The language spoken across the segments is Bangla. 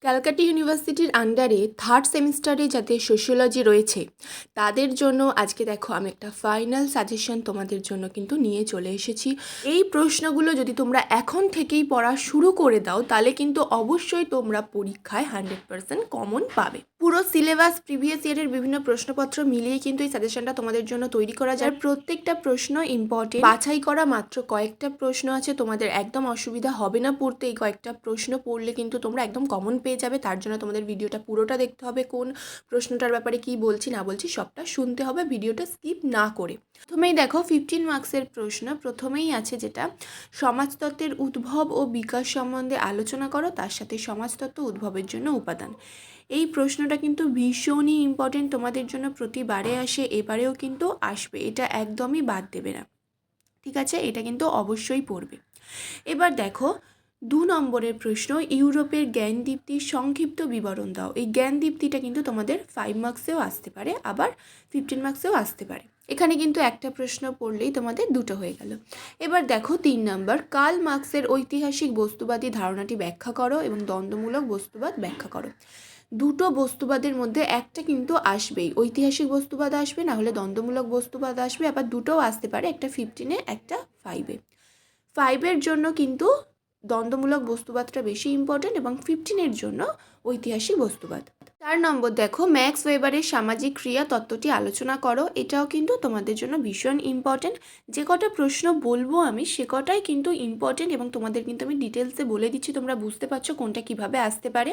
ক্যালকাটা ইউনিভার্সিটির আন্ডারে থার্ড সেমিস্টারে যাদের সোশিওলজি রয়েছে তাদের জন্য আজকে দেখো আমি একটা ফাইনাল সাজেশন তোমাদের জন্য কিন্তু নিয়ে চলে এসেছি। এই প্রশ্নগুলো যদি তোমরা এখন থেকেই পড়া শুরু করে দাও তাহলে কিন্তু অবশ্যই তোমরা পরীক্ষায় 100% কমন পাবে। পুরো সিলেবাস প্রিভিয়াস ইয়ারের বিভিন্ন প্রশ্নপত্র মিলিয়ে কিন্তু এই সাজেশনটা তোমাদের জন্য তৈরি করা যায়। প্রত্যেকটা প্রশ্ন ইম্পর্টেন্ট, বাছাই করা মাত্র কয়েকটা প্রশ্ন আছে, তোমাদের একদম অসুবিধা হবে না পড়তে। এই কয়েকটা প্রশ্ন পড়লে কিন্তু তোমরা একদম কমন পেয়ে যাবে। তার জন্য তোমাদের ভিডিওটা পুরোটা দেখতে হবে, কোন প্রশ্নটার ব্যাপারে কি বলছি না বলছি সবটা শুনতে হবে, ভিডিওটা স্কিপ না করে। প্রথমেই দেখো 15 মার্কসের প্রশ্ন। প্রথমেই আছে যেটা সমাজতত্ত্বের উদ্ভব ও বিকাশ সম্বন্ধে আলোচনা করো, তার সাথে সমাজতত্ত্ব উদ্ভবের জন্য উপাদান। এই প্রশ্নটা কিন্তু ভীষণই ইম্পর্টেন্ট তোমাদের জন্য, প্রতিবারে আসে, এবারেও কিন্তু আসবে, এটা একদমই বাদ দেবে না, ঠিক আছে? এটা কিন্তু অবশ্যই পড়বে। এবার দেখো 2 নম্বরের প্রশ্ন, ইউরোপের জ্ঞানদীপ্তির সংক্ষিপ্ত বিবরণ দাও। এই জ্ঞানদীপ্তিটা কিন্তু তোমাদের 5 মার্কসেও আসতে পারে, আবার 15 মার্কসেও আসতে পারে। এখানে কিন্তু একটা প্রশ্ন পড়লেই তোমাদের দুটো হয়ে গেল। এবার দেখো 3 নম্বর, কার্ল মার্কসের ঐতিহাসিক বস্তুবাদী ধারণাটি ব্যাখ্যা করো এবং দ্বন্দ্বমূলক বস্তুবাদ ব্যাখ্যা করো। দুটো বস্তুবাদের মধ্যে একটা কিন্তু আসবেই, ঐতিহাসিক বস্তুবাদ আসবে, না হলে দ্বন্দ্বমূলক বস্তুবাদ আসবে, আবার দুটোও আসতে পারে, একটা 15-এ একটা 5-এ। 5-এর জন্য কিন্তু দ্বন্দ্বমূলক বস্তুবাদটা বেশি ইম্পর্টেন্ট এবং 15-এর জন্য ঐতিহাসিক বস্তুবাদ। 4 নম্বর দেখো, ম্যাক্স ওয়েবারের সামাজিক ক্রিয়া তত্ত্বটি আলোচনা করো। এটাও কিন্তু তোমাদের জন্য ভীষণ ইম্পর্টেন্ট। যে কটা প্রশ্ন বলবো আমি সে কটাই কিন্তু ইম্পর্টেন্ট এবং তোমাদের কিন্তু আমি ডিটেলসে বলে দিচ্ছি, তোমরা বুঝতে পারছো কোনটা কিভাবে আসতে পারে।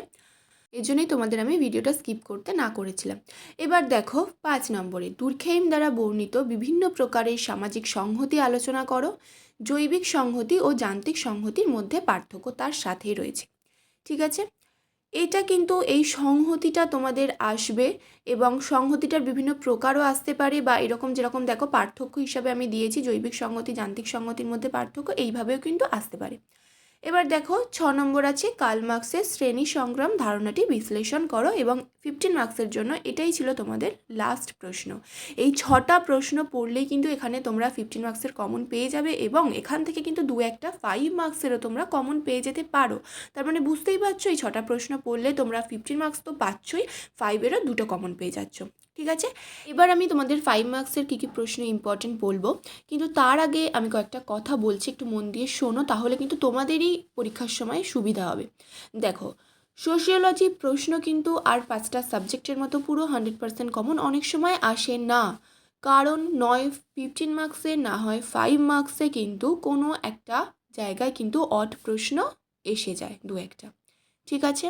এই জন্যই তোমাদের আমি ভিডিওটা স্কিপ করতে না করেছিলাম। এবার দেখো 5 নম্বরে, দুর্খেইম দ্বারা বর্ণিত বিভিন্ন প্রকারের সামাজিক সংহতি আলোচনা করো। জৈবিক সংহতি ও যান্ত্রিক সংহতির মধ্যে পার্থক্য তার সাথেই রয়েছে, ঠিক আছে? এটা কিন্তু এই সংহতিটা তোমাদের আসবে এবং সংহতিটার বিভিন্ন প্রকারও আসতে পারে, বা এরকম যেরকম দেখো পার্থক্য হিসাবে আমি দিয়েছি জৈবিক সংহতি যান্ত্রিক সংহতির মধ্যে পার্থক্য, এইভাবেও কিন্তু আসতে পারে। এবার দেখো 6 নম্বর আছে, কার্ল মার্কসের শ্রেণী সংগ্রাম ধারণাটি বিশ্লেষণ করো, এবং 15 মার্কসের জন্য এটাই ছিল তোমাদের লাস্ট প্রশ্ন। এই 6টা প্রশ্ন পড়লেই কিন্তু এখানে তোমরা 15 মার্কসের কমন পেয়ে যাবে এবং এখান থেকে কিন্তু 2-একটা 5 মার্কসেরও তোমরা কমন পেয়ে যেতে পারো। তার মানে বুঝতেই পারছো এই 6টা প্রশ্ন পড়লে তোমরা 15 মার্কস তো পাচ্ছই, 5-এরও 2টো কমন পেয়ে যাচ্ছ, ঠিক আছে? এবার আমি তোমাদের 5 মার্কসের কী কী প্রশ্ন ইম্পর্টেন্ট বলবো, কিন্তু তার আগে আমি কয়েকটা কথা বলছি, একটু মন দিয়ে শোনো, তাহলে কিন্তু তোমাদেরই পরীক্ষার সময় সুবিধা হবে। দেখো, সোশিওলজি প্রশ্ন কিন্তু আর 5টা সাবজেক্টের মতো পুরো 100% কমন অনেক সময় আসে না, কারণ নয় 15 মার্কসে না হয় 5 মার্কসে কিন্তু কোনো একটা জায়গায় কিন্তু অড প্রশ্ন এসে যায়, 2-একটা, ঠিক আছে?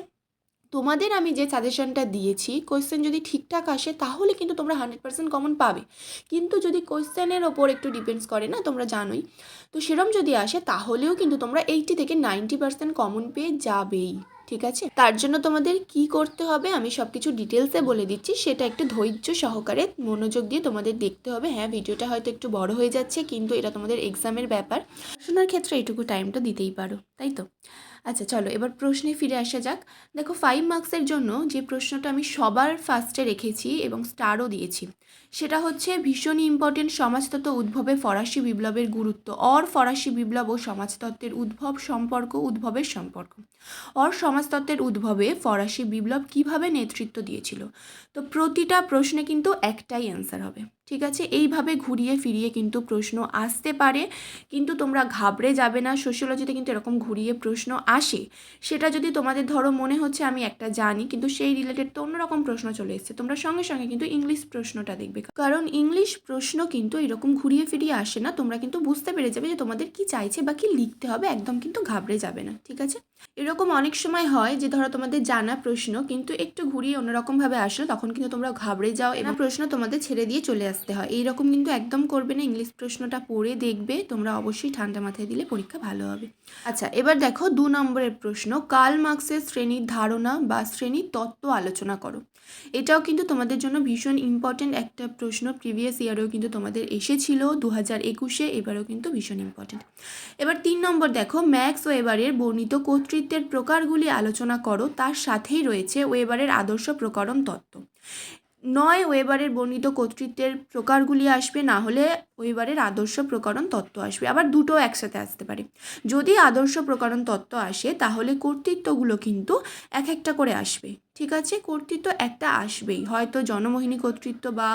তোমাদের আমি যে সাজেশনটা দিয়েছি, কোয়েশ্চেন যদি ঠিকঠাক আসে তাহলে কিন্তু তোমরা 100% কমন পাবে, কিন্তু যদি কোয়েশ্চেনের ওপর একটু ডিপেন্ডস করে না, তোমরা জানোই, তো সেরম যদি আসে তাহলেও কিন্তু তোমরা 80 থেকে 90% কমন পেয়ে যাবেই, ঠিক আছে? তার জন্য তোমাদের কি করতে হবে আমি সব কিছু ডিটেলসে বলে দিচ্ছি, সেটা একটু ধৈর্য সহকারে মনোযোগ দিয়ে তোমাদের দেখতে হবে। হ্যাঁ, ভিডিওটা হয়তো একটু বড় হয়ে যাচ্ছে, কিন্তু এটা তোমাদের এক্সামের ব্যাপার, পড়াশোনার ক্ষেত্রে এইটুকু টাইমটা দিতেই পারো, তাই তো? আচ্ছা চলো এবার প্রশ্নে ফিরে আসা যাক। দেখো 5 মার্কসের জন্য যে প্রশ্নটা আমি সবার ফার্স্টে রেখেছি এবং স্টারও দিয়েছি, সেটা হচ্ছে ভীষণই ইম্পর্টেন্ট, সমাজতত্ত্ব উদ্ভবে ফরাসি বিপ্লবের গুরুত্ব। ফরাসি বিপ্লব ও সমাজতত্ত্বের উদ্ভব সম্পর্ক, উদ্ভবের সম্পর্ক। সমাজতত্ত্বের উদ্ভবে ফরাসি বিপ্লব কিভাবে নেতৃত্ব দিয়েছিল। তো প্রতিটা প্রশ্নে কিন্তু একটাই অ্যান্সার হবে, ঠিক আছে? এইভাবে ঘুরিয়ে ফিরিয়ে কিন্তু প্রশ্ন আসতে পারে, কিন্তু তোমরা ঘাবড়ে যাবে না। সোশিওলজিতে কিন্তু এরকম ঘুরিয়ে প্রশ্ন আসে, সেটা যদি তোমাদের ধরো মনে হচ্ছে আমি একটা জানি কিন্তু সেই রিলেটেড তো অন্যরকম প্রশ্ন চলে এসেছে, তোমরা সঙ্গে সঙ্গে কিন্তু ইংলিশ প্রশ্নটা দেখবে, কারণ ইংলিশ প্রশ্ন কিন্তু এরকম ঘুরিয়ে ফিরিয়ে আসে না। তোমরা কিন্তু বুঝতে পেরে যাবে যে তোমাদের কি চাইছে বা কি লিখতে হবে, একদম কিন্তু ঘাবড়ে যাবে না, ঠিক আছে? এরকম অনেক সময় হয় যে ধরো তোমাদের জানা প্রশ্ন কিন্তু একটু ঘুরিয়ে অন্যরকমভাবে আসলো, তখন কিন্তু তোমরা ঘাবড়ে যাও এবং প্রশ্ন তোমাদের ছেড়ে দিয়ে চলে আসতে হয়। এইরকম কিন্তু একদম করবে না, ইংলিশ প্রশ্নটা পড়ে দেখবে, তোমরা অবশ্যই ঠান্ডা মাথায় দিলে পরীক্ষা ভালো হবে। আচ্ছা এবার দেখো 2 নম্বরের প্রশ্ন, কার্ল মার্কসের শ্রেণীর ধারণা বা শ্রেণীর তত্ত্ব আলোচনা করো। এটাও কিন্তু তোমাদের জন্য ভীষণ ইম্পর্টেন্ট একটা প্রশ্ন, প্রিভিয়াস ইয়ারেও কিন্তু তোমাদের এসেছিল 2021-এ, এবারেও কিন্তু ভীষণ ইম্পর্টেন্ট। এবার 3 নম্বর দেখো, ম্যাক্স ওয়েবারের বর্ণিত কর্তৃত্বের প্রকারগুলি আলোচনা করো, তার সাথেই রয়েছে ওয়েবারের আদর্শ প্রকরণ তত্ত্ব। ওয়েবারের বর্ণিত কর্তৃত্বের প্রকারগুলি আসবে, না হলে ওইবারের আদর্শ প্রকরণ তত্ত্ব আসবে। আবার দুটো একসাথে আসতে পারে। যদি আদর্শ প্রকরণ তত্ত্ব আসে তাহলে কর্তৃত্বগুলো কিন্তু এক একটা করে আসবে। ঠিক আছে, কর্তৃত্ব একটা আসবেই, হয়তো জনমোহিনী কর্তৃত্ব বা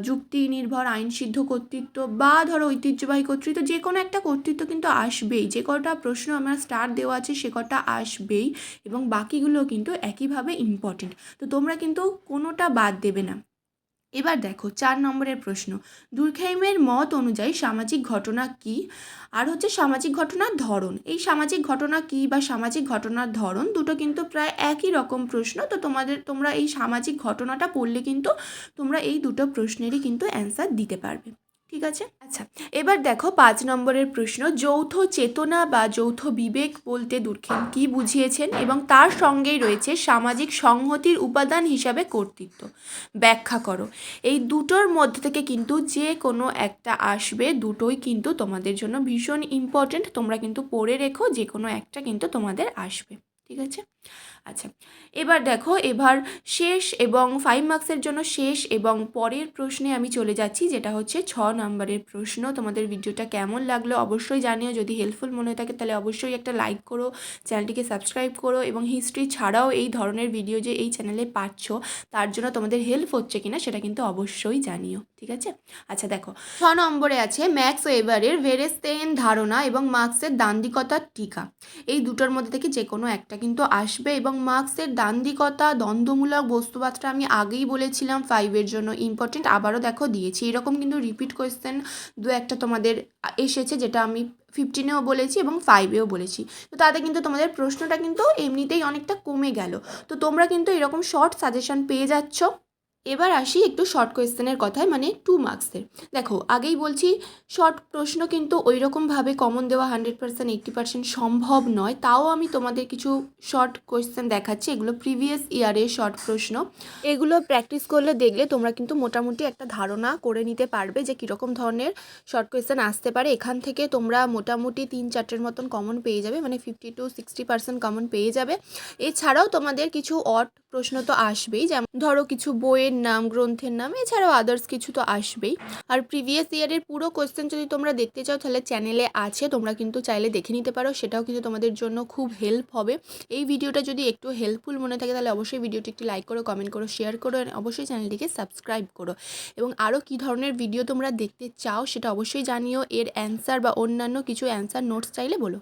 যুক্তি নির্ভর আইনসিদ্ধ কর্তৃত্ব বা ধরো ঐতিহ্যবাহী কর্তৃত্ব, যে কোনো একটা কর্তৃত্ব কিন্তু আসবেই। যে কটা প্রশ্ন আমার স্টার দেওয়া আছে সে কটা আসবেই, এবং বাকিগুলো কিন্তু একইভাবে ইম্পর্টেন্ট। তো তোমরা কিন্তু কোনোটা বাদ দেবে না। এবার দেখো 4 নম্বরের প্রশ্ন, দুর্খেইমের মত অনুযায়ী সামাজিক ঘটনা কি? আর হচ্ছে সামাজিক ঘটনার ধরন। এই সামাজিক ঘটনা কি বা সামাজিক ঘটনার ধরন দুটো কিন্তু প্রায় একই রকম প্রশ্ন। তো তোমরা এই সামাজিক ঘটনাটা পড়লে কিন্তু তোমরা এই দুটো প্রশ্নেরই কিন্তু অ্যান্সার দিতে পারবে। ঠিক আছে, আচ্ছা এবার দেখো 5 নম্বরের প্রশ্ন, যৌথ চেতনা বা যৌথ বিবেক বলতে দুর্খেম কি বুঝিয়েছেন এবং তার সঙ্গেই রয়েছে সামাজিক সংহতির উপাদান হিসাবে কর্তৃত্ব, ব্যাখ্যা করো। এই দুটোর মধ্যে থেকে কিন্তু যে কোনো একটা আসবে, দুটোই কিন্তু তোমাদের জন্য ভীষণ ইম্পর্টেন্ট। তোমরা কিন্তু পড়ে রেখো, যে কোনো একটা কিন্তু তোমাদের আসবে। ঠিক আছে, আচ্ছা এবার দেখো, এবার শেষ এবং 5 মার্কসের জন্য শেষ এবং পরের প্রশ্নে আমি চলে যাচ্ছি, যেটা হচ্ছে 6 নম্বরের প্রশ্ন। তোমাদের ভিডিওটা কেমন লাগলো অবশ্যই জানিও। যদি হেল্পফুল মনে থাকে তাহলে অবশ্যই একটা লাইক করো, চ্যানেলটিকে সাবস্ক্রাইব করো, এবং হিস্ট্রি ছাড়াও এই ধরনের ভিডিও যে এই চ্যানেলে পাচ্ছ তার জন্য তোমাদের হেল্প হচ্ছে কিনা সেটা কিন্তু অবশ্যই জানিও। ঠিক আছে, আচ্ছা দেখো 6 নম্বরে আছে ম্যাক্স ওয়েবারের ভেরেস্তেইন ধারণা এবং মার্কসের দান্দিকতার টিকা। এই দুটোর মধ্যে থেকে যে কোনো একটা কিন্তু আসবে, এবং মার্কসের দান্দিকতা দ্বন্দ্বমূলক বস্তুবাদটা আমি আগেই বলেছিলাম 5-এর জন্য ইম্পর্টেন্ট, আবারও দেখো দিয়েছি। এরকম কিন্তু রিপিট কোয়েশ্চেন দু একটা তোমাদের এসেছে, যেটা আমি 15-এও বলেছি এবং 5-এও বলেছি। তো তাতে কিন্তু তোমাদের প্রশ্নটা কিন্তু এমনিতেই অনেকটা কমে গেল। তো তোমরা কিন্তু এরকম শর্ট সাজেশন পেয়ে যাচ্ছ। এবার আসি একটু শর্ট কোয়েশ্চেনের কথায়, মানে 2 মার্কসের। দেখো আগেই বলছি শর্ট প্রশ্ন কিন্তু ওই রকমভাবে কমন দেওয়া 100% 80% সম্ভব নয়। তাও আমি তোমাদের কিছু শর্ট কোয়েশ্চেন দেখাচ্ছি, এগুলো প্রিভিয়াস ইয়ারের শর্ট প্রশ্ন। এগুলো প্র্যাকটিস করলে দেখলে তোমরা কিন্তু মোটামুটি একটা ধারণা করে নিতে পারবে যে কীরকম ধরনের শর্ট কোয়েশ্চেন আসতে পারে। এখান থেকে তোমরা মোটামুটি 3-4টের মতন কমন পেয়ে যাবে, মানে 50 to 60% কমন পেয়ে যাবে। এছাড়াও তোমাদের কিছু অড প্রশ্ন তো আসবেই, যেমন ধরো কিছু বইয়ের নাম, গ্রন্থের নাম, এছাড়াও আদার্স কিছু তো আসবেই। আর প্রিভিয়াস ইয়ারের পুরো কোয়েশ্চেন যদি তোমরা দেখতে চাও তাহলে চ্যানেলে আছে, তোমরা কিন্তু চাইলে দেখে নিতে পারো, সেটাও কিন্তু তোমাদের জন্য খুব হেল্প হবে। এই ভিডিওটা যদি একটু হেল্পফুল মনে থাকে তাহলে অবশ্যই ভিডিওটি একটি লাইক করো, কমেন্ট করো, শেয়ার করো, অবশ্যই চ্যানেলটিকে সাবস্ক্রাইব করো। এবং আরও কী ধরনের ভিডিও তোমরা দেখতে চাও সেটা অবশ্যই জানিও। এর অ্যান্সার বা অন্যান্য কিছু অ্যান্সার নোটস চাইলে বলো।